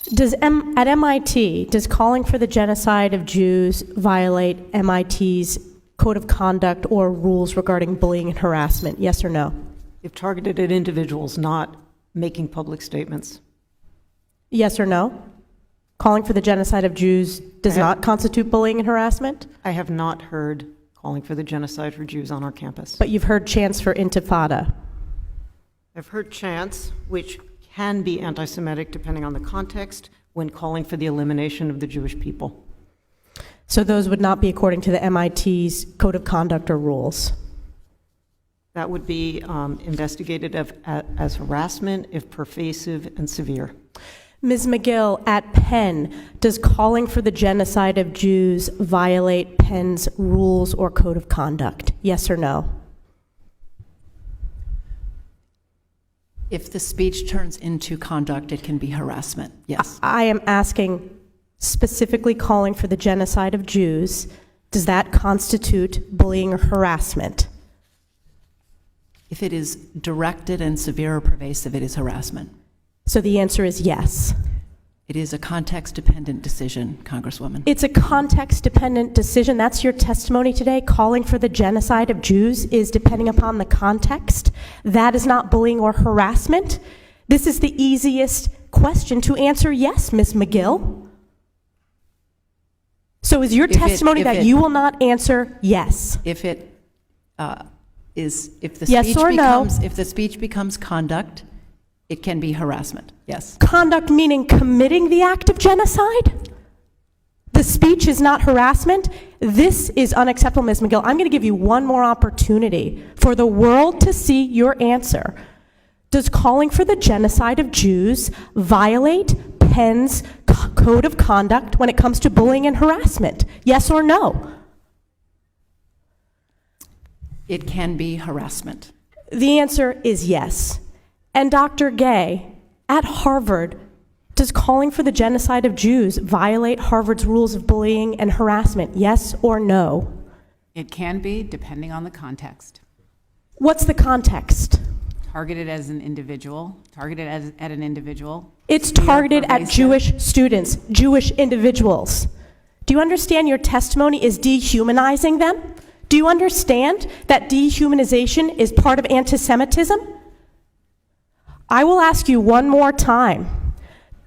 At MIT, does calling for the genocide of Jews violate MIT's code of conduct or rules regarding bullying and harassment? Yes or no? If targeted at individuals, not making public statements. Yes or no? Calling for the genocide of Jews does not constitute bullying and harassment? I have not heard calling for the genocide for Jews on our campus. But you've heard chants for intifada. I've heard chants, which can be anti-Semitic depending on the context, when calling for the elimination of the Jewish people. So those would not be according to the MIT's code of conduct or rules? That would be investigated as harassment if pervasive and severe. Ms. McGill, at Penn, does calling for the genocide of Jews violate Penn's rules or code of conduct? Yes or no? If the speech turns into conduct, it can be harassment, yes. I am asking specifically calling for the genocide of Jews. Does that constitute bullying or harassment? If it is directed and severe or pervasive, it is harassment. So the answer is yes. It is a context-dependent decision, Congresswoman. It's a context-dependent decision. That's your testimony today. Calling for the genocide of Jews is depending upon the context. That is not bullying or harassment. This is the easiest question to answer yes, Ms. McGill. So is your testimony that you will not answer yes? If it if the yes speech or becomes no? if the speech becomes conduct, it can be harassment. Yes. Conduct meaning committing the act of genocide? The speech is not harassment? This is unacceptable, Ms. McGill. I'm going to give you one more opportunity for the world to see your answer. Does calling for the genocide of Jews violate Penn's code of conduct when it comes to bullying and harassment? Yes or no? It can be harassment. The answer is yes. And Dr. Gay, at Harvard, does calling for the genocide of Jews violate Harvard's rules of bullying and harassment? Yes or no? It can be, depending on the context. What's the context? Targeted as an individual, targeted at an individual. It's targeted at Jewish students, Jewish individuals. Do you understand your testimony is dehumanizing them? Do you understand that dehumanization is part of anti-Semitism? I will ask you one more time.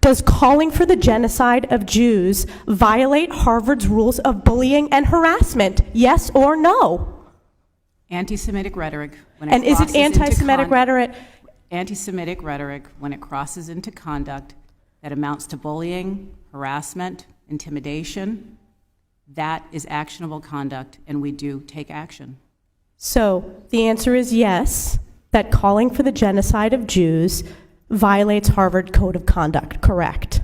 Does calling for the genocide of Jews violate Harvard's rules of bullying and harassment? Yes or no? Anti-Semitic rhetoric. And is it anti-Semitic rhetoric? Anti-Semitic rhetoric, when it crosses into conduct that amounts to bullying, harassment, intimidation, that is actionable conduct, and we do take action. So the answer is yes, that calling for the genocide of Jews violates Harvard Code of Conduct, correct?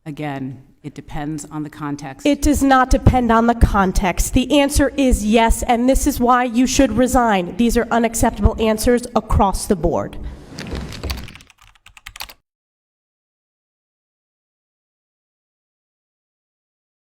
Again, it depends on the context. It does not depend on the context. The answer is yes, and this is why you should resign. These are unacceptable answers across the board.